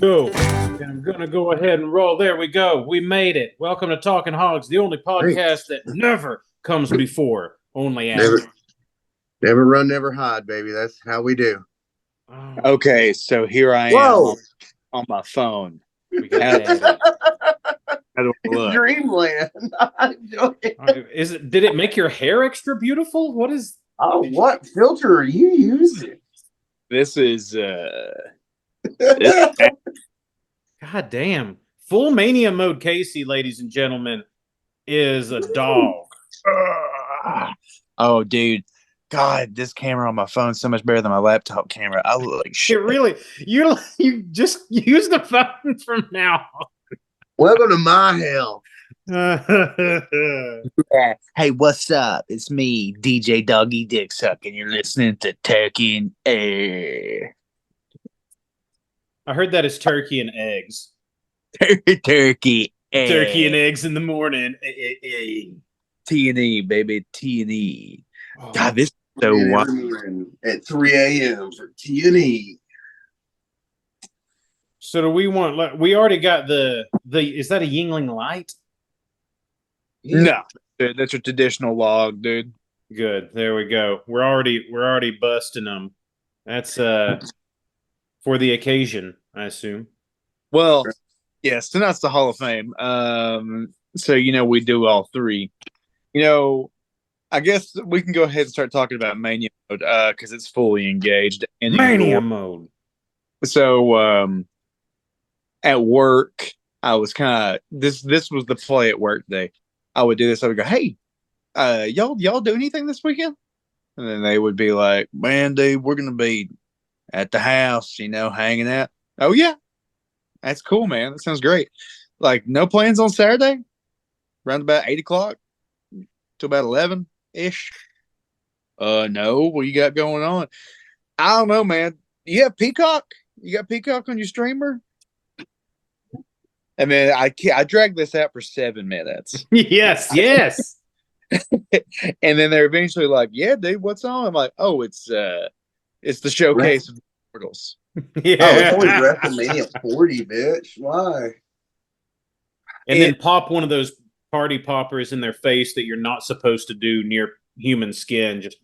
Go. And I'm going to go ahead and roll. There we go. We made it. Welcome to Talking Hogs, the only podcast that never comes before, only after. Never run, never hide, baby. That's how we do. Okay, so here I am on my phone. We got it. Dreamland. Did it make your hair extra beautiful? What is? Oh, what filter are you using? This is God damn. Full Mania Mode Casey, ladies and gentlemen, is a dog. Oh, dude. God, this camera on my phone is so much better than my laptop camera. I look like shit. You just use the phone from now on. Welcome to my hell. Hey, what's up? It's me, DJ Doggy Dick Suck, and you're listening to Talking Air. I heard that is turkey and eggs. Turkey and eggs in the morning. T&E, baby, T&E. Oh. God, this is so wild. At 3 a.m. for T&E. So do we want? We already got the. Is that a Yingling Light? No, dude, that's a traditional log, dude. Good. There we go. We're already busting them. That's for the occasion, I assume. Well, yes, tonight's the Hall of Fame. So we do all three. I guess we can go ahead and start talking about Mania Mode because it's fully engaged. Mania Mode. So at work, I was kind of this was the play at work day. I would do this. I would go, "Hey, y'all do anything this weekend?" And then they would be like, "Man, dude, we're gonna be at the house, hanging out." Oh yeah, that's cool, man. That sounds great. Like, no plans on Saturday, around about 8:00 to about 11-ish. No, what you got going on? I don't know, man. You have Peacock? You got Peacock on your streamer? And then I dragged this out for 7 minutes. Yes. And then they're eventually like, "Yeah, dude, what's on?" I'm like, "Oh, it's the showcase of the immortals." Yeah. Oh, it's only WrestleMania 40, bitch. Why? And then pop one of those party poppers in their face that you're not supposed to do near human skin. Just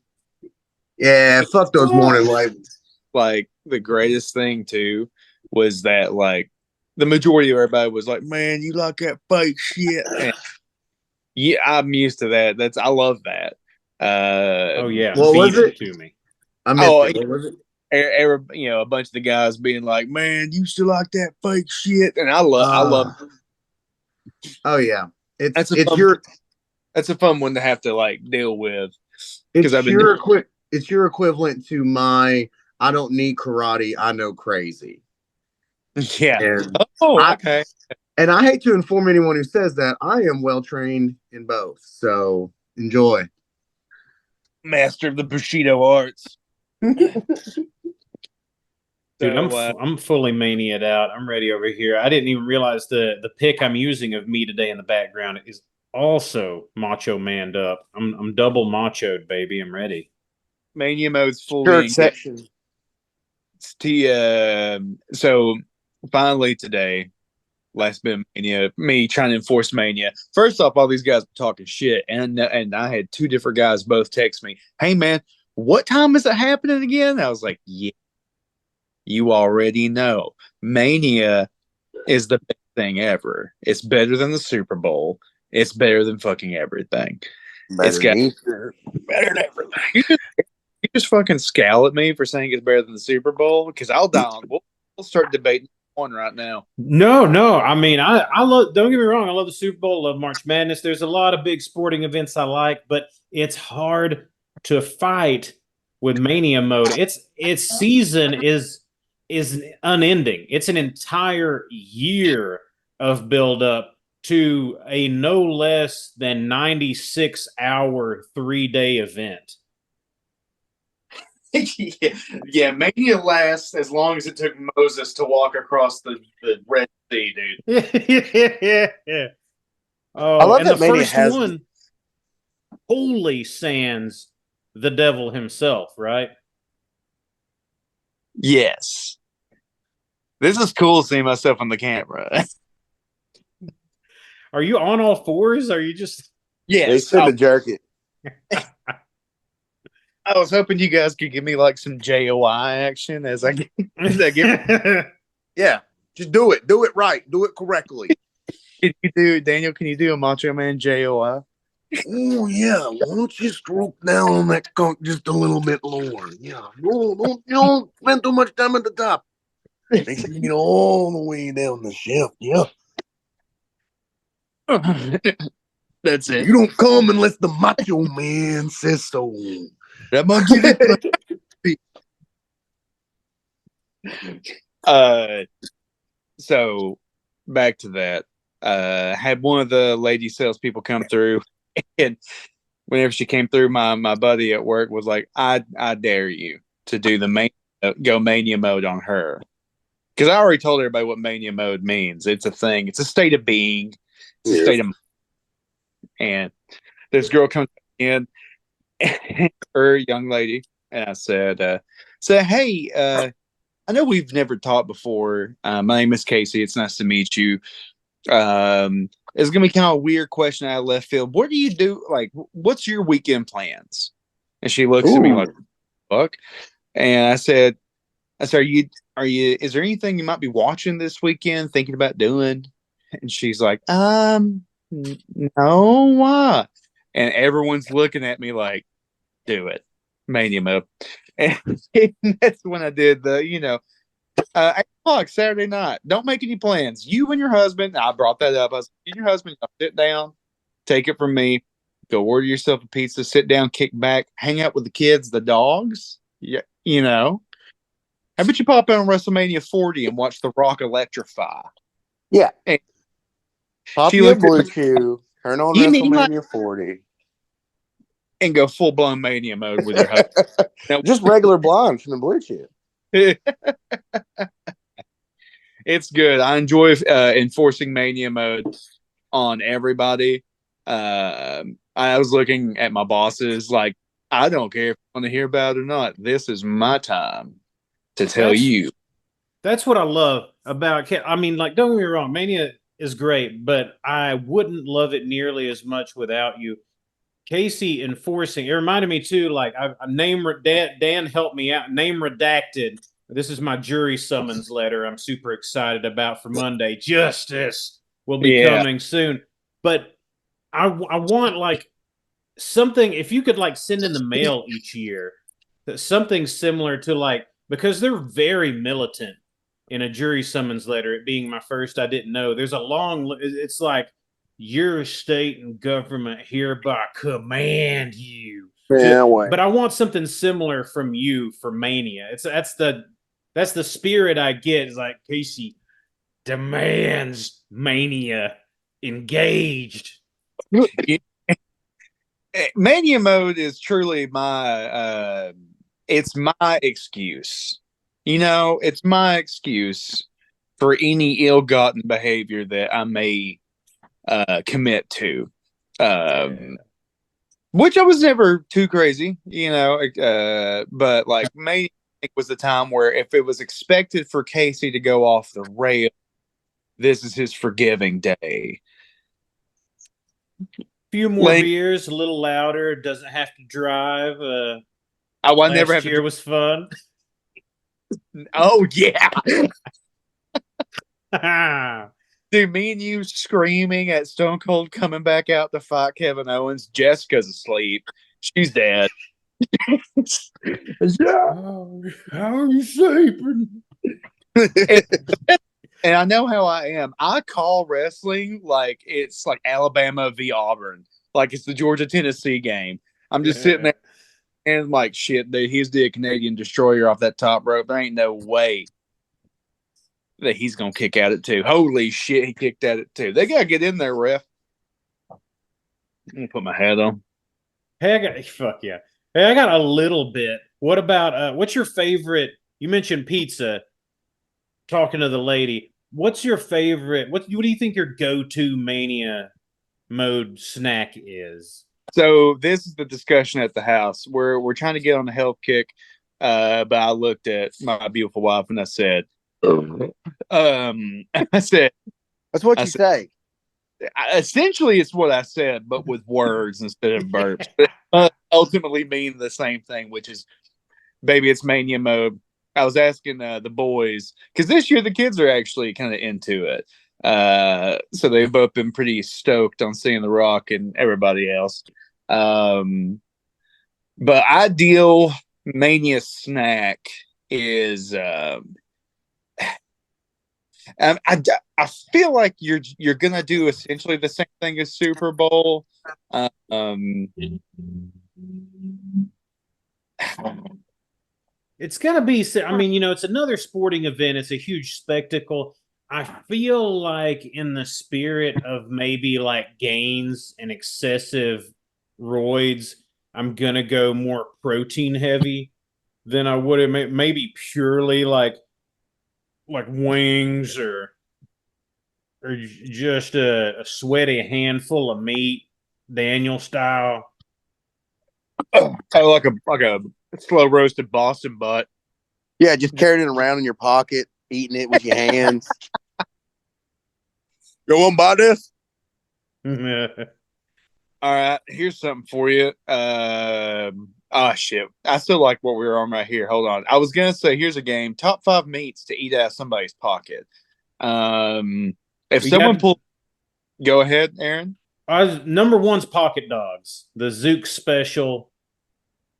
fuck those morning lights. Like, the greatest thing too was that, like, the majority of everybody was like, "Man, you like that fake shit?" And yeah, I'm used to that. I love that. Oh yeah, what was it to me? I missed it. What was it? A bunch of the guys being like, "Man, you still like that fake shit?" And I love. Oh yeah, that's a fun one to have to like deal with. It's your equivalent to my "I don't need karate, I know crazy." Yeah. And okay. And I hate to inform anyone who says that I am well trained in both. So enjoy. Master of the Bushido arts. Dude, I'm fully maniaed out. I'm ready over here. I didn't even realize the pic I'm using of me today in the background is also macho manned up. I'm double machoed, baby. I'm ready. Mania Mode's fully section. So finally today, last bit of Mania, me trying to enforce Mania. First off, all these guys were talking shit, and I had 2 different guys both text me, "Hey man, what time is it happening again?" I was like, "Yeah, you already know. Mania is the best thing ever. It's better than the Super Bowl. It's better than fucking everything. Better than everything." You just fucking scowl at me for saying it's better than the Super Bowl, because I'll die. We'll start debating one right now. No. I mean, I love. Don't get me wrong. I love the Super Bowl. I love March Madness. There's a lot of big sporting events I like, but it's hard to fight with Mania Mode. Its season is unending. It's an entire year of build up to a no less than 96-hour 3-day event. Yeah, Mania lasts as long as it took Moses to walk across the Red Sea, dude. Yeah. Oh, I love and that the Mania first one, holy sans the devil himself, right? Yes. This is cool seeing myself on the camera. Are you on all fours? Are you just? Yes. They said to jerk it. I was hoping you guys could give me like some JOI action as I get. Yeah, just do it. Do it right. Do it correctly. Can you do, Daniel? Can you do a Macho Man JOI? Oh yeah. Why don't you stroke down on that conch just a little bit lower? Yeah. No, don't spend too much time at the top. Make sure you get all the way down the shaft. Yeah. That's it. You don't come unless the Macho Man says so. I'm gonna get it. So back to that. Had one of the lady salespeople come through, and whenever she came through, my buddy at work was like, "I dare you to do the go Mania Mode on her," because I already told everybody what Mania Mode means. It's a thing. It's a state of being. It's a state of. And this girl comes in, her young lady, and I said, "Hey, I know we've never talked before. My name is Casey. It's nice to meet you. It's gonna be kind of a weird question out of left field. What do you do? Like, what's your weekend plans?" And she looks at me like, "Fuck." And I said, "Are you? Is there anything you might be watching this weekend? Thinking about doing?" And she's like, no, why?" And everyone's looking at me like, "Do it, Mania Mode." And that's when I did the, 8 o'clock Saturday night. Don't make any plans. You and your husband. I brought that up. I was like, "You and your husband, sit down, take it from me. Go order yourself a pizza, sit down, kick back, hang out with the kids, the dogs. Yeah, How about you pop in on WrestleMania 40 and watch The Rock electrify?" Yeah. And pop she your looked at blue me, chew. Turn on "You mean WrestleMania 40. and go full blown Mania Mode with your husband." Now, Just regular blonde from the blue chew. it's good. I enjoy enforcing Mania Mode on everybody. I was looking at my bosses like, "I don't care if you want to hear about it or not. This is my time to tell you." That's what I love about. I mean, like, don't get me wrong, Mania is great, but I wouldn't love it nearly as much without you. Casey enforcing it reminded me too. Like, I name Dan helped me out. Name redacted. This is my jury summons letter. I'm super excited about for Monday. Justice will be coming soon, but I want like something. If you could like send in the mail each year, something similar to like, because they're very militant in a jury summons letter. It being my first, I didn't know. There's a long. It's like, "Your state and government hereby command you." But I want something similar from you for Mania. That's the spirit I get. Is like, Casey demands Mania engaged. Mania Mode is truly my it's my excuse. It's my excuse for any ill-gotten behavior that I may commit to. Which I was never too crazy, but like Mania was the time where if it was expected for Casey to go off the rail, this is his forgiving day. Few more beers, a little louder. Doesn't have to drive. I never have last year was fun. Oh yeah. Dude, me and you screaming at Stone Cold coming back out to fight Kevin Owens. Jessica's asleep. She's dead. How are you sleeping? And I know how I am. I call wrestling like it's like Alabama v Auburn, like it's the Georgia-Tennessee game. I'm just sitting there and like, shit, dude, he's the Canadian destroyer off that top rope. There ain't no way that he's gonna kick at it too. Holy shit, he kicked at it too. They gotta get in there, ref. I'm gonna put my hat on. Hey, fuck yeah. Hey, I got a little bit. What about what's your favorite? You mentioned pizza. Talking to the lady, what's your favorite? What do you think your go-to Mania Mode snack is? So this is the discussion at the house. We're trying to get on a health kick, but I looked at my beautiful wife and I said, I said, That's what you say. essentially, it's what I said, but with words instead of burps. But ultimately, mean the same thing, which is, baby, it's Mania Mode. I was asking the boys because this year the kids are actually kind of into it. So they've both been pretty stoked on seeing The Rock and everybody else. But ideal Mania snack is I feel like you're gonna do essentially the same thing as Super Bowl. It's gonna be. I mean, it's another sporting event. It's a huge spectacle. I feel like in the spirit of maybe like gains and excessive roids, I'm gonna go more protein heavy than I would have maybe purely like wings or just a sweaty handful of meat, Daniel style. Oh, like a slow roasted Boston butt. Yeah, just carrying it around in your pocket, eating it with your hands. You want to buy this? All right, here's something for you. Shit. I still like what we were on right here. Hold on. I was gonna say here's a game. Top 5 meats to eat out of somebody's pocket. If someone pulled, go ahead, Aaron. Number one's pocket dogs. The Zook special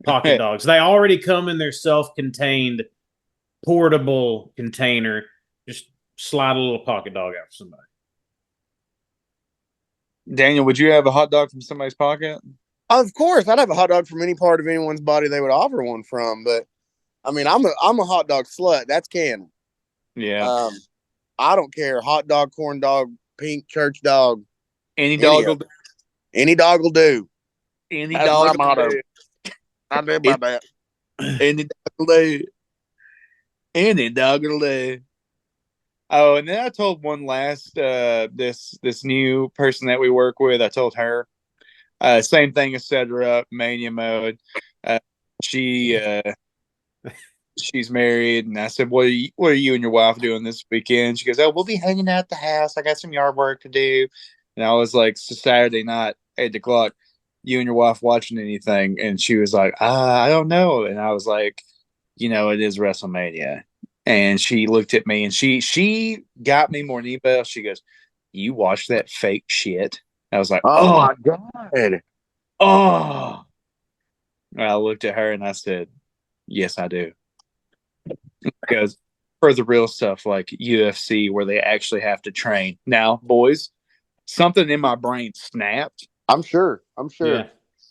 pocket dogs. They already come in their self-contained portable container. Just slide a little pocket dog out for somebody. Daniel, would you have a hot dog from somebody's pocket? Of course, I'd have a hot dog from any part of anyone's body they would offer one from. But I mean, I'm a hot dog slut. That's canon. Yeah. I don't care. Hot dog, corn dog, pink church dog. Any dog will do. Any dog will do. Any dog will do. I live by that. Any dog will do. Any dog will do. Oh, and then I told one last this new person that we work with. I told her same thing, etc. Mania Mode. She's married, and I said, "What are you and your wife doing this weekend?" She goes, "Oh, we'll be hanging out at the house. I got some yard work to do." And I was like, "So Saturday night, 8 o'clock, you and your wife watching anything?" And she was like, "I don't know." And I was like, it is WrestleMania. And she looked at me and she got me more than anybody else. She goes, "You watch that fake shit?" I was like, "Oh my God." Oh. I looked at her and I said, "Yes, I do." Because for the real stuff like UFC where they actually have to train. Now, boys, something in my brain snapped. I'm sure. Yeah.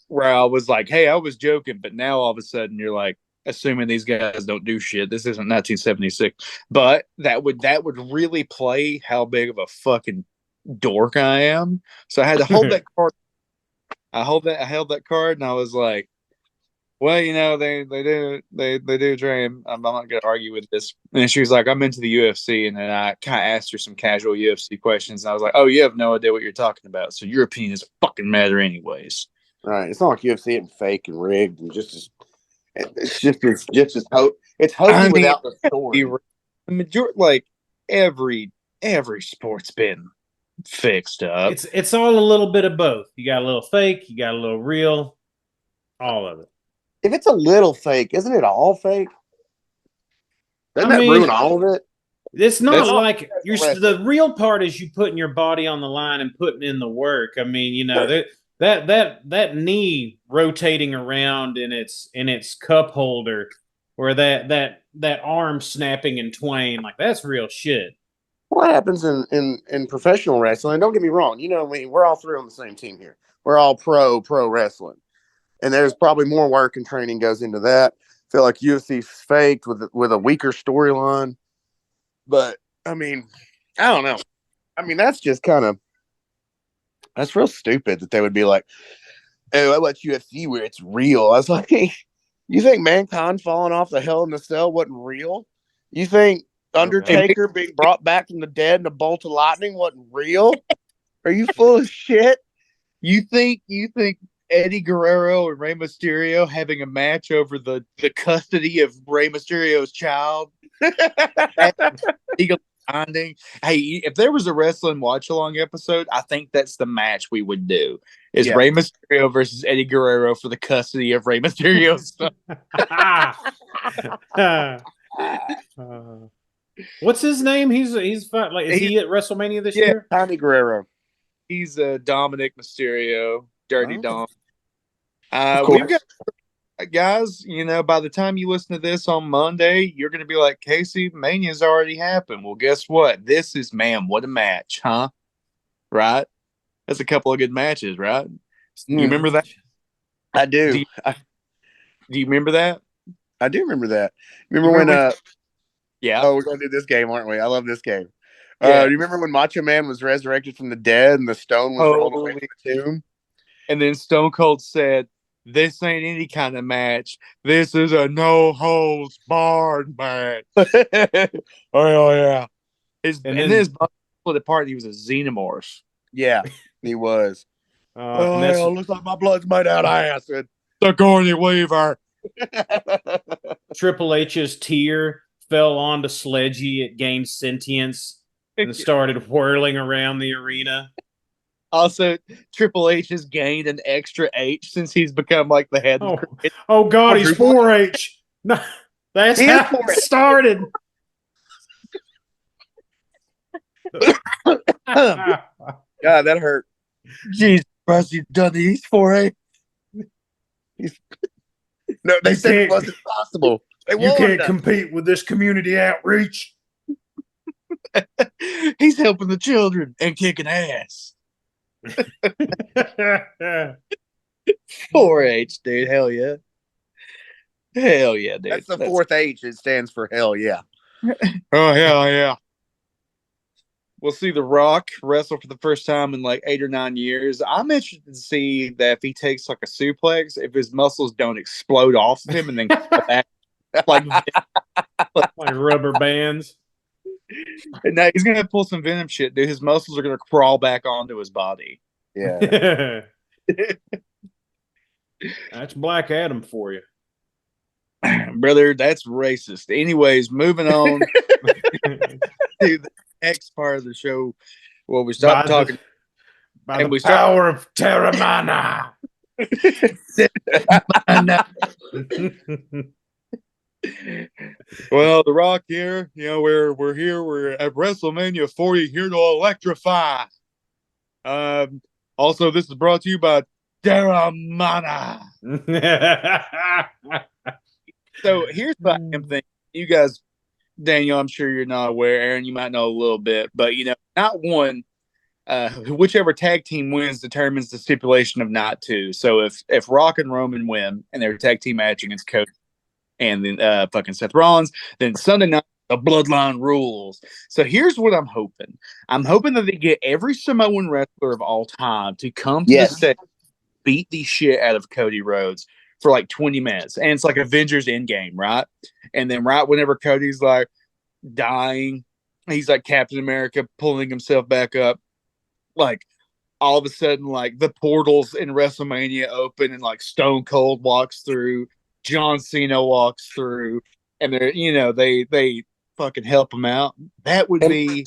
Where I was like, hey, I was joking, but now all of a sudden you're like, assuming these guys don't do shit. This isn't 1976. But that would really play how big of a fucking dork I am. So I had to hold that card. I held that card and I was like, well, they do train. I'm not gonna argue with this. And she was like, I'm into the UFC, and then I kind of asked her some casual UFC questions, and I was like, oh, you have no idea what you're talking about, so your opinion doesn't fucking matter anyways. Right. It's not like UFC isn't fake and rigged and it's hokey without the story. The majority, like every sport's been fixed up. It's all a little bit of both. You got a little fake, you got a little real, all of it. If it's a little fake, isn't it all fake? Doesn't that ruin all of it? It's not like the real part is you putting your body on the line and putting in the work. I mean, that knee rotating around in its cup holder, or that arm snapping in twain, like that's real shit. What happens in professional wrestling? Don't get me wrong. We're all three on the same team here. We're all pro wrestling. And there's probably more work and training goes into that. I feel like UFC's faked with a weaker storyline. But, I mean, I don't know. I mean, that's just that's real stupid that they would be like, oh, I watch UFC where it's real. I was like, hey, you think Mankind falling off the Hell in the Cell wasn't real? You think Undertaker being brought back from the dead in a bolt of lightning wasn't real? Are you full of shit? You think Eddie Guerrero and Rey Mysterio having a match over the custody of Rey Mysterio's child? grinding. Hey, if there was a wrestling watch along episode, I think that's the match we would do. Is Yeah. Rey Mysterio versus Eddie Guerrero for the custody of Rey Mysterio's son. What's his name? He's is he at WrestleMania this year? Tiny Guerrero. He's Dominic Mysterio, Dirty Oh. Dom. Of We've course. got guys. You know, by the time you listen to this on Monday, you're going to be like, Casey, Mania's already happened. Well, guess what? This is, man, what a match, huh? Right? That's a couple of good matches, right? You remember that? I do. Do you remember that? I do remember that. Remember when? Yeah. Oh, we're gonna do this game, aren't we? I love this game. Yeah. Do you remember when Macho Man was resurrected from the dead and the stone was rolled away from the tomb? And then Stone Cold said, "This ain't any kind of match. This is a no holds barred match." Oh yeah. And then his body split apart. And he was a xenomorph. Yeah, he was. Hell, looks like my blood's made out of acid. Sigourney Weaver. Triple H's tear fell onto Sledgy. It gained sentience and started whirling around the arena. Also, Triple H has gained an extra H since he's become like the head. Oh God, he's 4H. No, that's how it started. God, that hurt. Jesus Christ, he's done these 4H. No, they said it wasn't possible. You can't compete with this community outreach. He's helping the children and kicking ass. 4H, dude. Hell yeah. Hell yeah, dude. That's the fourth H. It stands for hell yeah. Oh, hell yeah. We'll see The Rock wrestle for the first time in like 8 or 9 years. I'm interested to see that if he takes like a suplex, if his muscles don't explode off of him and then come back like rubber bands. And now he's gonna pull some Venom shit, dude. His muscles are gonna crawl back onto his body. Yeah. That's Black Adam for you. Brother, that's racist. Anyways, moving on to the next part of the show. Well, we stopped talking. By the power of Terramana. Well, The Rock here, you know, we're here, we're at WrestleMania 40, here to electrify. Also, this is brought to you by Terramana. So here's what I'm thinking. You guys, Daniel, I'm sure you're not aware. Aaron, you might know a little bit, but you know, not one. Whichever tag team wins determines the stipulation of night 2. So if Rock and Roman win and their tag team match against Cody and then fucking Seth Rollins, then Sunday night the Bloodline rules. So here's what I'm hoping. I'm hoping that they get every Samoan wrestler of all time to come to the stage, beat the shit out of Cody Rhodes for like 20 minutes. And it's like Avengers Endgame, right? And then right whenever Cody's like dying, he's like Captain America pulling himself back up. Like all of a sudden, like the portals in WrestleMania open and like Stone Cold walks through, John Cena walks through, and they're, you know, they fucking help him out. That would be,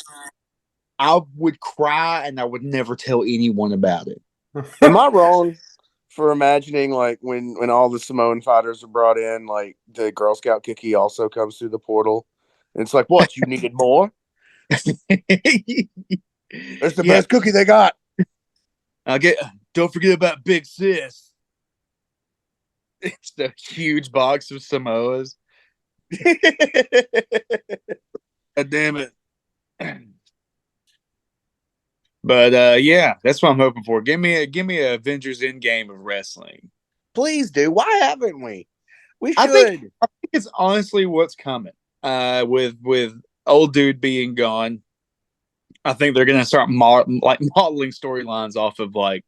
I would cry and I would never tell anyone about it. Am I wrong for imagining like when all the Samoan fighters are brought in, like the Girl Scout cookie also comes through the portal? And it's like, what, you needed more? That's the best cookie they got. Don't forget about Big Sis. It's the huge box of Samoas. God damn it. But yeah, that's what I'm hoping for. Give me a Avengers Endgame of wrestling. Please do. Why haven't we? We should. I think it's honestly what's coming. With old dude being gone, I think they're gonna start modeling storylines off of like,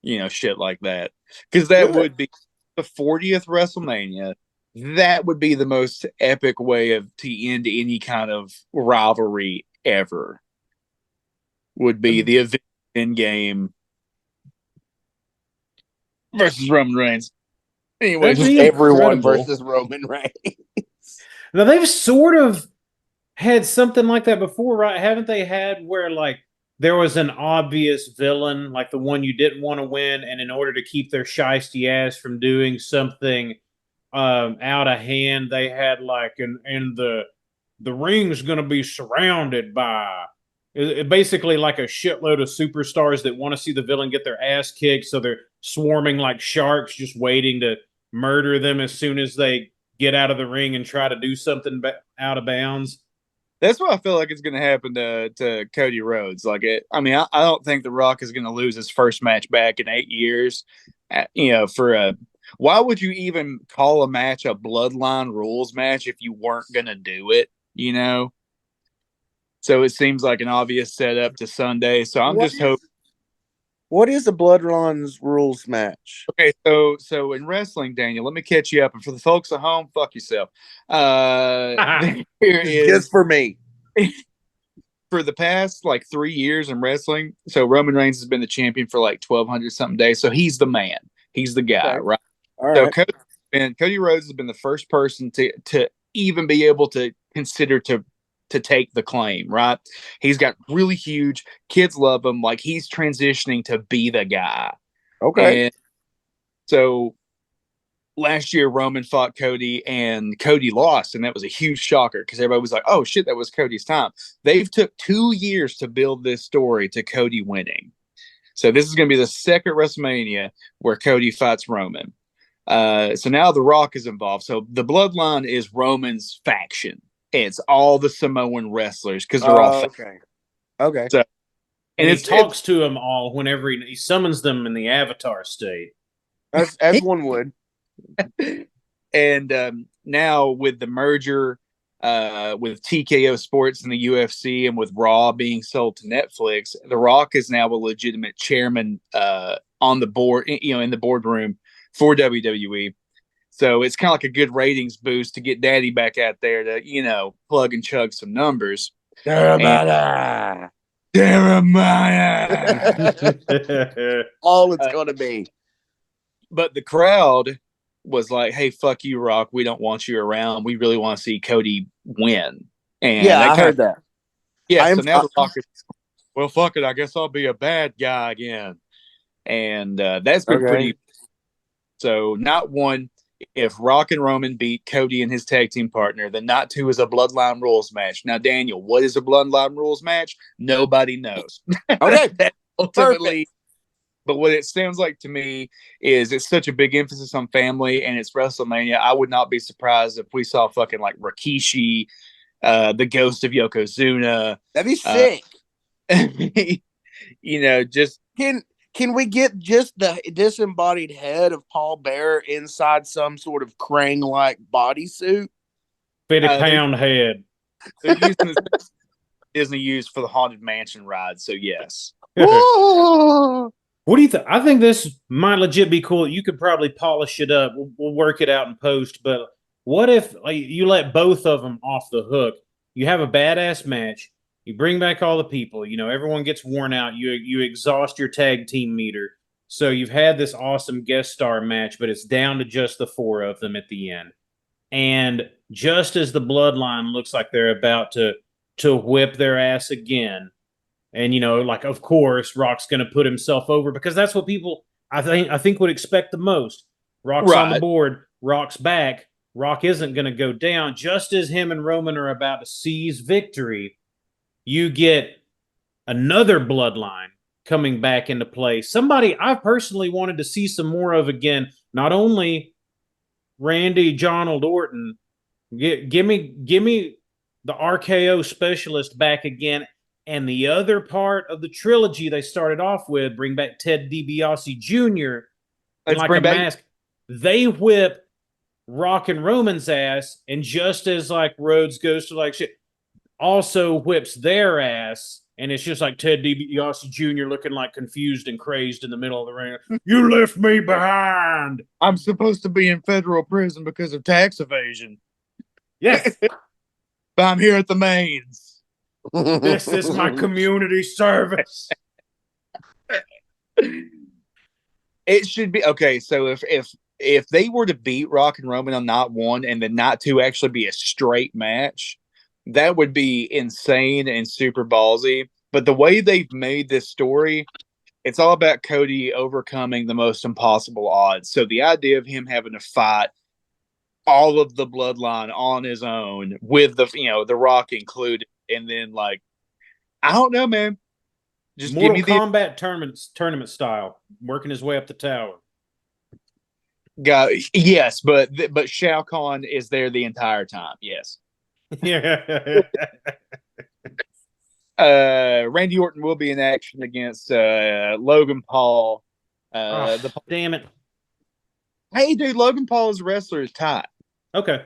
you know, shit like that. Because that would be the 40th WrestleMania. That would be the most epic way to end any kind of rivalry ever. Would be the event Endgame versus Roman Reigns. Anyway, everyone versus Roman Reigns. Now they've sort of had something like that before, right? Haven't they had where like there was an obvious villain, like the one you didn't want to win, and in order to keep their shiesty ass from doing something out of hand, they had like and the ring's going to be surrounded by basically like a shitload of superstars that want to see the villain get their ass kicked, so they're swarming like sharks, just waiting to murder them as soon as they get out of the ring and try to do something out of bounds. That's what I feel like is going to happen to Cody Rhodes. Like I mean, I don't think The Rock is going to lose his first match back in 8 years. Why would you even call a match a Bloodline Rules match if you weren't going to do it? You know. So it seems like an obvious setup to Sunday. So I'm just hoping. What is the Bloodlines Rules match? Okay, so in wrestling, Daniel, let me catch you up. And for the folks at home, fuck yourself. Here is Just for me. For the past like 3 years in wrestling. So Roman Reigns has been the champion for like 1,200 something days. So he's the man. He's the guy, right? All right. So Cody Rhodes has been the first person to even be able to consider to take the claim, right? He's got really huge, kids love him, like he's transitioning to be the guy. Okay. And so last year Roman fought Cody and Cody lost, and that was a huge shocker because everybody was like, oh shit, that was Cody's time. They've took 2 years to build this story to Cody winning. So this is going to be the second WrestleMania where Cody fights Roman. So now The Rock is involved. So the Bloodline is Roman's faction. It's all the Samoan wrestlers because they're all okay. So, and he talks to them all whenever he summons them in the Avatar state, as one would. And now with the merger with TKO Sports and the UFC, and with Raw being sold to Netflix, The Rock is now a legitimate chairman on the board, in the boardroom for WWE. So it's kind of like a good ratings boost to get Daddy back out there to, plug and chug some numbers. Jeremiah. All it's going to be. But the crowd was like, hey, fuck you, Rock. We don't want you around. We really want to see Cody win. And I heard that. Yeah, so now The Rock is, well, fuck it. I guess I'll be a bad guy again. And that's been pretty. So not one. If Rock and Roman beat Cody and his tag team partner, then not two is a Bloodline Rules match. Now, Daniel, what is a Bloodline Rules match? Nobody knows. Okay. Ultimately, but what it sounds like to me is it's such a big emphasis on family, and it's WrestleMania. I would not be surprised if we saw fucking like Rikishi, the ghost of Yokozuna. That'd be sick. Just Can we get just the disembodied head of Paul Bearer inside some sort of Krang-like bodysuit? 50-pound head. They're using this Disney used for the Haunted Mansion ride, so yes. What do you think? I think this might legit be cool. You could probably polish it up. We'll work it out in post. But what if you let both of them off the hook? You have a badass match. You bring back all the people. Everyone gets worn out. You exhaust your tag team meter. So you've had this awesome guest star match, but it's down to just the four of them at the end. And just as the Bloodline looks like they're about to whip their ass again, and of course, Rock's going to put himself over because that's what people I think would expect the most. Rock's on the board. Rock's back. Rock isn't going to go down. Just as him and Roman are about to seize victory, you get another Bloodline coming back into play. Somebody I personally wanted to see some more of again. Not only Randy John Orton, give me the RKO specialist back again. And the other part of the trilogy they started off with, bring back Ted DiBiase Jr. and like a mask. They whip Rock and Roman's ass, and just as like Rhodes goes to like shit, also whips their ass, and it's just like Ted DiBiase Jr. looking like confused and crazed in the middle of the ring. You left me behind. I'm supposed to be in federal prison because of tax evasion. Yes. But I'm here at the mains. This is my community service. It should be okay. So if they were to beat Rock and Roman on night one, and then night two actually be a straight match, that would be insane and super ballsy. But the way they've made this story, it's all about Cody overcoming the most impossible odds. So the idea of him having to fight all of the bloodline on his own with the Rock included, and then like, I don't know, man. Just Mortal give me Kombat tournament style, working his way up the tower. yes, but Shao Kahn is there the entire time. Yes. Yeah. Randy Orton will be in action against Logan Paul. Damn it. Hey, dude, Logan Paul as a wrestler is tight. Okay.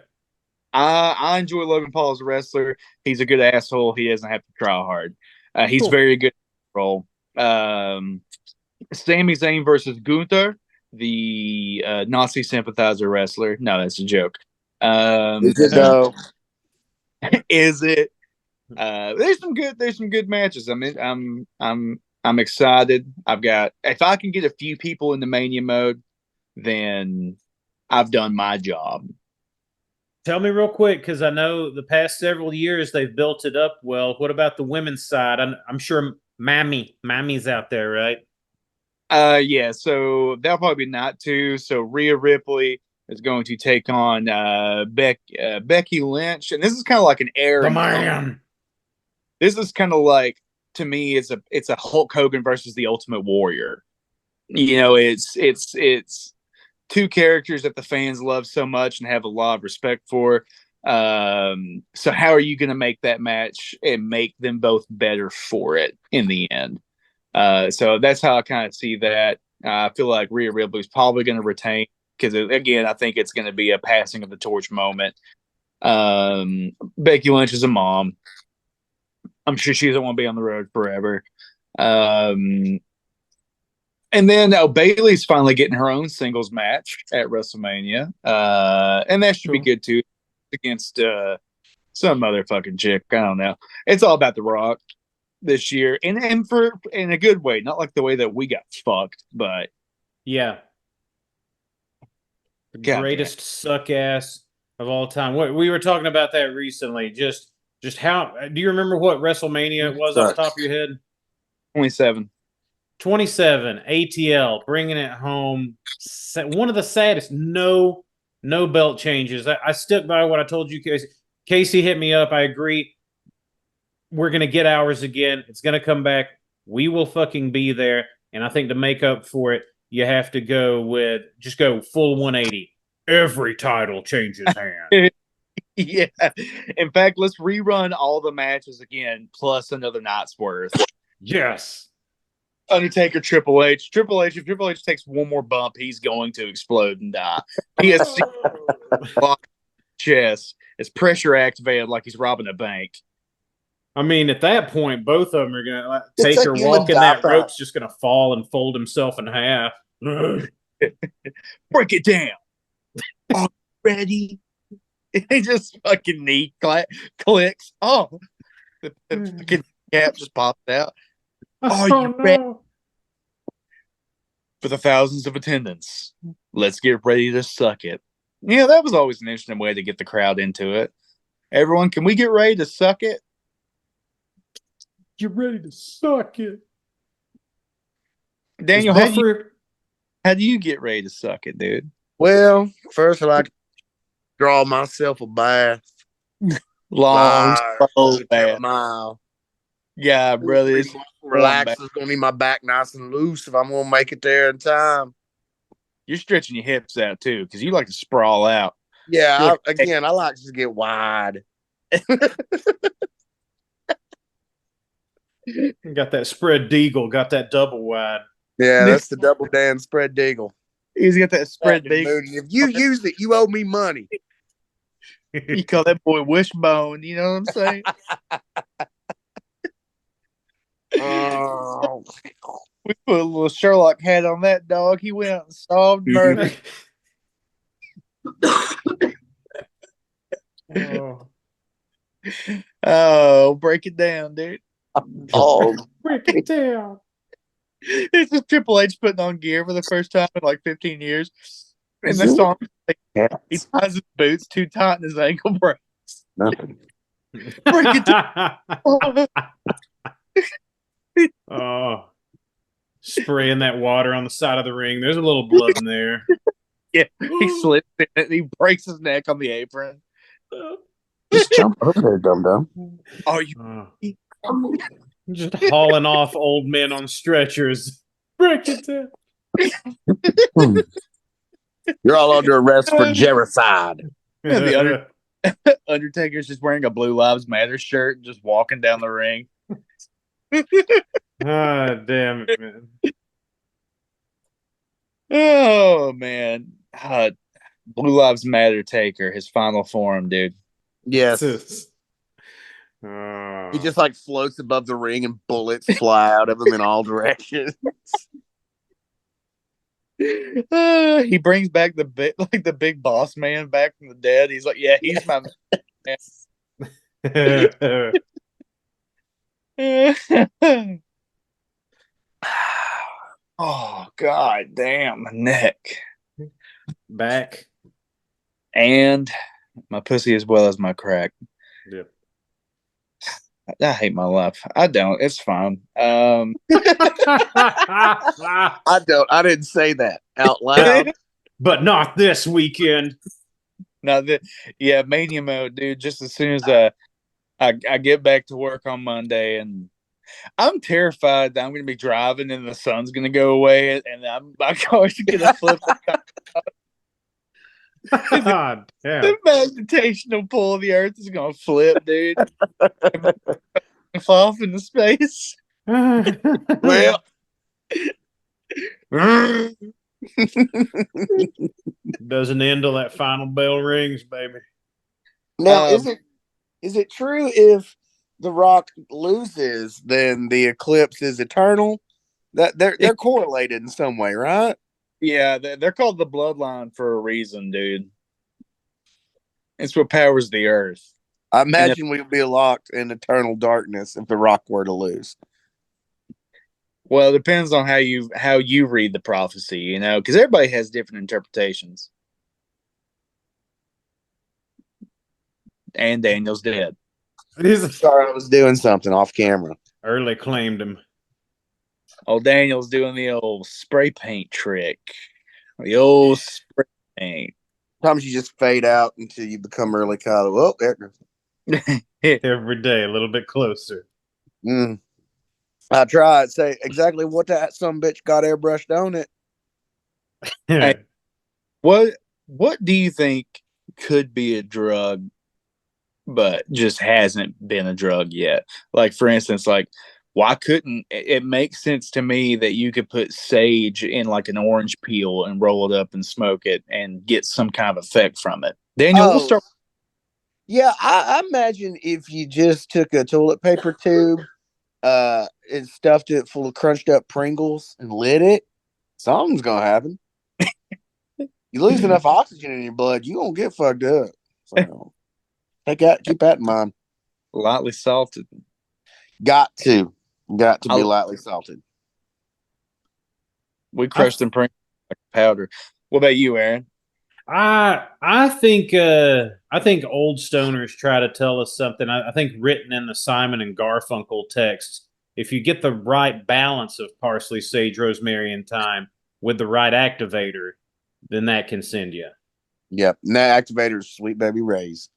I enjoy Logan Paul as a wrestler. He's a good asshole. He doesn't have to try hard. He's Cool. very good at role. Sami Zayn versus Gunther, the Nazi sympathizer wrestler. No, that's a joke. Is it though? Is it? There's some good matches. I mean, I'm excited. If I can get a few people into Mania mode, then I've done my job. Tell me real quick, because I know the past several years they've built it up well. What about the women's side? I'm sure Mammy's out there, right? Yeah. So that'll probably be night 2. So Rhea Ripley is going to take on Becky Lynch, and this is kind of like an air. The man. This is kind of like, to me, it's a Hulk Hogan versus the Ultimate Warrior. You know, it's two characters that the fans love so much and have a lot of respect for. So how are you going to make that match and make them both better for it in the end? So that's how I kind of see that. I feel like Rhea Ripley's probably going to retain because, again, I think it's going to be a passing of the torch moment. Becky Lynch is a mom. I'm sure she doesn't want to be on the road forever. And then Bayley's finally getting her own singles match at WrestleMania. And that should be good too, against some motherfucking chick. I don't know. It's all about The Rock this year, and for in a good way, not like the way that we got fucked, but yeah, the God greatest suck ass of all time. We were talking about that recently. Just how do you remember what WrestleMania it was off the top of your head? 27. 27 ATL bringing it home. One of the saddest. No belt changes. I stuck by what I told you, Casey. Casey hit me up. I agree. We're gonna get ours again. It's gonna come back. We will fucking be there. And I think to make up for it, you have to go full 180. Every title changes hands. Yeah. In fact, let's rerun all the matches again, plus another night's worth. Yes. Undertaker, Triple H. If Triple H takes one more bump, he's going to explode and die. He has chest. It's pressure activated like he's robbing a bank. I mean, at that point, both of them are going to take her walk, and that rope's just going to fall and fold himself in half. Break it down. Are you ready? He just fucking knee clicks. Oh, the cap just popped out. Are you ready? For the thousands of attendants, let's get ready to suck it. Yeah, that was always an interesting way to get the crowd into it. Everyone, can we get ready to suck it? You're ready to suck it. Daniel, how do you get ready to suck it, dude? Well, first I like to draw myself a bath. Long, slow bath. bath. Mile. Yeah, brother. Relax. It's going to need my back nice and loose if I'm going to make it there in time. You're stretching your hips out, too, because you like to sprawl out. Yeah, I like to get wide. Got that spread deagle, got that double wide. Yeah, that's the double Dan spread deagle. He's got that spread deagle. If you use it, you owe me money. You call that boy Wishbone, you know what I'm saying? Oh. We put a little Sherlock hat on that dog. He went out and solved murder. Oh, break it down, dude. Oh, break it down. It's just Triple H putting on gear for the first time in like 15 years. And the song, he ties his boots too tight and his ankle breaks. Nothing. Break it down. Oh, spraying that water on the side of the ring. There's a little blood in there. Yeah, he slips in it. He breaks his neck on the apron. Just jump over there, dum dum. Oh, you. Oh, just hauling off old men on stretchers. Break it down. You're all under arrest for gericide. And the Undertaker's just wearing a Blue Lives Matter shirt, just walking down the ring. Ah, damn it, man. Oh man, Blue Lives Matter Taker, his final form, dude. Yes. He just like floats above the ring and bullets fly out of him in all directions. He brings back the big boss man back from the dead. He's like, yeah, he's my man. Oh god damn, my neck. Back. And my pussy as well as my crack. Yep. I hate my life. I don't. It's fine. I don't. I didn't say that out loud. But not this weekend. No, yeah, Mania Mode, dude. Just as soon as I get back to work on Monday, and I'm terrified that I'm going to be driving and the sun's going to go away, and my car's going to flip. God damn. The magnetation pull of the earth is going to flip, dude. Fall off into space. Well, doesn't end till that final bell rings, baby. now is it true if The Rock loses, then the eclipse is eternal? That they're correlated in some way, right? Yeah, they're called the bloodline for a reason, dude. It's what powers the earth. I imagine we'll be locked in eternal darkness if The Rock were to lose. Well, it depends on how you read the prophecy, you know, because everybody has different interpretations. And Daniel's dead. Sorry, I was doing something off camera. Early claimed him. Oh, Daniel's doing the old spray paint trick. The old spray paint. Sometimes you just fade out until you become early Kyle. Oh, there it goes. Every day, a little bit closer. I tried. Say exactly what that some bitch got airbrushed on it. Hey, what do you think could be a drug, but just hasn't been a drug yet? Like, for instance, like, why couldn't it makes sense to me that you could put sage in like an orange peel and roll it up and smoke it and get some kind of effect from it? Daniel, we'll start. Yeah, I imagine if you just took a toilet paper tube, and stuffed it full of crunched up Pringles and lit it, something's gonna happen. You lose enough oxygen in your blood, you gonna get fucked up. So keep that in mind. Lightly salted. Got to be lightly salted. We crushed them Pringles like powder. What about you, Aaron? I think old stoners try to tell us something. I think written in the Simon and Garfunkel text, if you get the right balance of parsley, sage, rosemary, and thyme with the right activator, then that can send you. Yep, and that activator is Sweet Baby Ray's.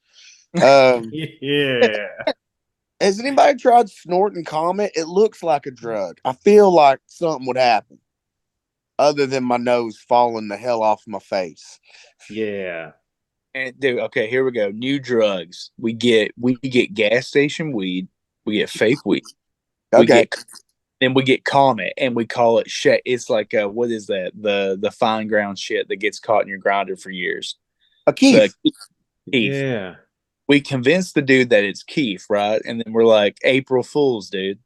Yeah. Has anybody tried snorting Comet? It looks like a drug. I feel like something would happen, other than my nose falling the hell off my face. Yeah. And dude, okay, here we go. New drugs. We get gas station weed. We get fake weed. Okay. Then we get Comet, and we call it shit. It's like what is that? The fine ground shit that gets caught in your grinder for years. A Keith. Keith. Yeah. We convince the dude that it's Keith, right? And then we're like, April Fools, dude.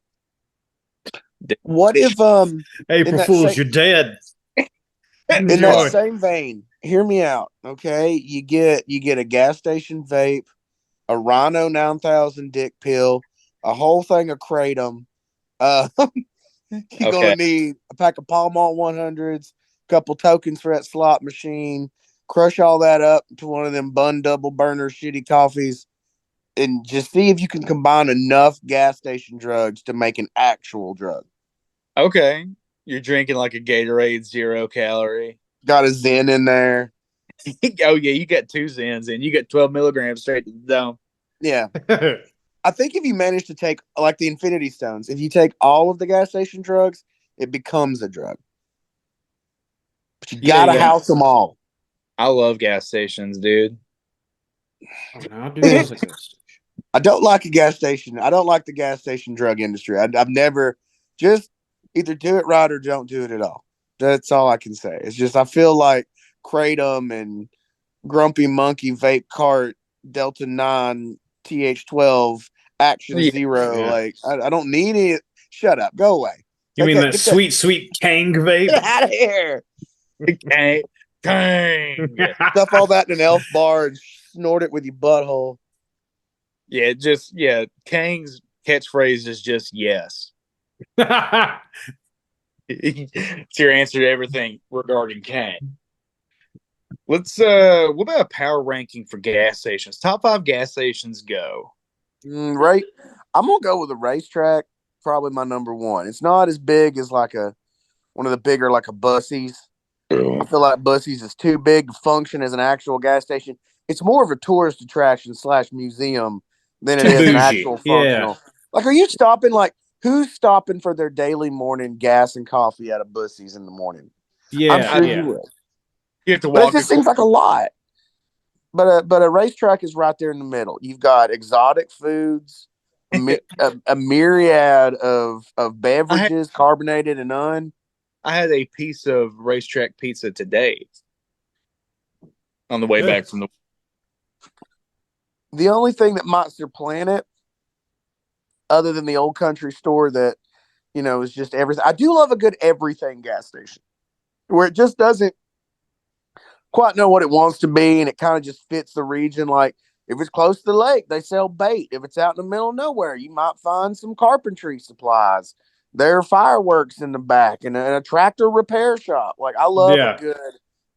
What if April Fools, you're dead. In that same vein, hear me out, okay? You get a gas station vape, a Rhino 9000 dick pill, a whole thing of Kratom. You're gonna need a pack of Pall Mall 100s, a couple tokens for that slot machine. Crush all that up into one of them bun double burner shitty coffees. and just see if you can combine enough gas station drugs to make an actual drug. Okay. You're drinking like a Gatorade 0-calorie. Got a Zen in there. Oh, yeah. You got 2 Zens and you got 12 milligrams straight to the dome. Yeah. I think if you manage to take, like the Infinity Stones, if you take all of the gas station drugs, it becomes a drug. But you gotta house them all. I love gas stations, dude. I'll do this at a gas station. I don't like a gas station. I don't like the gas station drug industry. I've never just either do it right or don't do it at all. That's all I can say. It's just I feel like Kratom and Grumpy Monkey Vape Cart Delta 9 TH12 Action Zero. Yeah. Like I don't need it. Shut up. Go away. You mean that sweet Kang vape? Get out of here. Kang. Stuff all that in an elf bar and snort it with your butthole. Kang's catchphrase is just yes. It's your answer to everything regarding Kang. Let's what about a power ranking for gas stations? Top 5 gas stations, go. Right. I'm gonna go with a racetrack, probably my number 1. It's not as big as like one of the bigger like a Bussey's. I feel like Bussey's is too big to function as an actual gas station. It's more of a tourist attraction / museum than it is an actual functional. Like, are you stopping? Like, who's stopping for their daily morning gas and coffee at a Bussey's in the morning? Yeah, I'm sure you will. You have to But walk. it just seems like a lot. But a racetrack is right there in the middle. You've got exotic foods, a myriad of beverages, carbonated and none. I had a piece of racetrack pizza today on the way back from the only thing that might supplant it, other than the old country store that, is just everything. I do love a good everything gas station where it just doesn't quite know what it wants to be and it kind of just fits the region. Like if it's close to the lake, they sell bait. If it's out in the middle of nowhere, you might find some carpentry supplies. There are fireworks in the back and a tractor repair shop. Like I love a good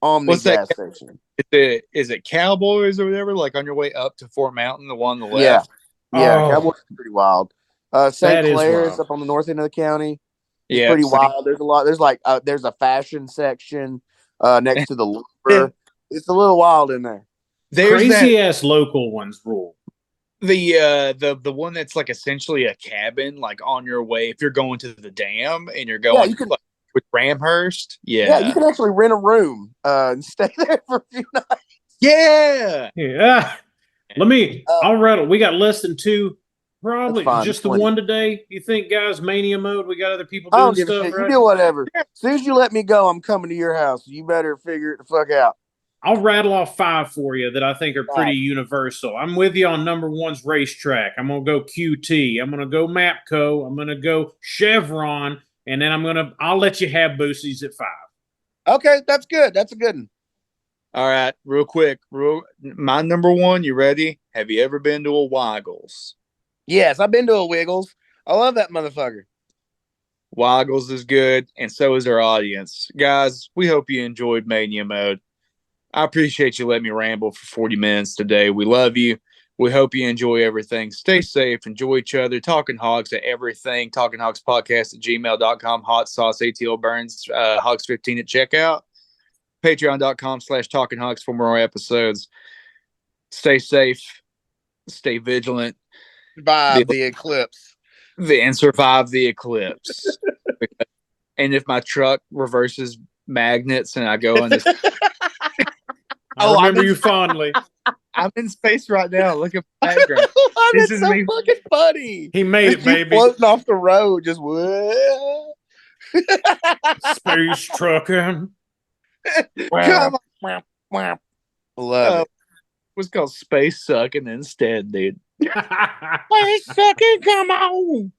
Omni gas station. Is it Cowboys or whatever? Like on your way up to Fort Mountain, the one on the left. Yeah. Cowboys is pretty wild. St. Clair is up on the north end of the county. It's pretty wild. There's a lot. There's there's a fashion section next to the lumber. It's a little wild in there. There's crazy ass local ones rule. The one that's like essentially a cabin, like on your way if you're going to the dam and you're going with Ramhurst. Yeah, you can actually rent a room and stay there for a few nights. Yeah. I'll rattle. We got less than 2. Probably just the 20. one today. You think, guys, Mania Mode? We got other people doing stuff. Shit. Right? You do whatever. As soon as you let me go, I'm coming to your house. You better figure it the fuck out. I'll rattle off 5 for you that I think are pretty universal. I'm with you on number 1's racetrack. I'm gonna go QT. I'm gonna go Mapco. I'm gonna go Chevron, and then I'll let you have Boosie's at 5. Okay, that's good. That's a good one. All right, real quick. My number 1. You ready? Have you ever been to a Wiggles? Yes, I've been to a Wiggles. I love that motherfucker. Wiggles is good, and so is our audience. Guys, we hope you enjoyed Mania Mode. I appreciate you letting me ramble for 40 minutes today. We love you. We hope you enjoy everything. Stay safe. Enjoy each other. Talking Hogs at everything. talkinghogspodcast at gmail.com. Hot sauce ATL Burns. Hogs15 at checkout. Patreon.com/talkinghogs for more episodes. Stay safe. Stay vigilant. Survive the eclipse. And survive the eclipse. And if my truck reverses magnets and I go into... I remember you fondly. I'm in space right now. Look at the background. This is so fucking funny. He made it, baby. Floating off the road, just what? Space trucking. Come on. Love it. It was called Space Sucking instead, dude. Space Sucking, come on.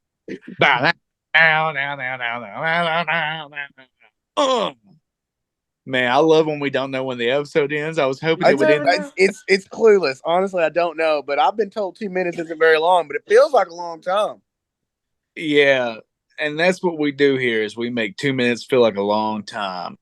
Man, I love when we don't know when the episode ends. I was hoping it would end. It's clueless. Honestly, I don't know, but I've been told 2 minutes isn't very long, but it feels like a long time. Yeah, and that's what we do here is we make 2 minutes feel like a long time.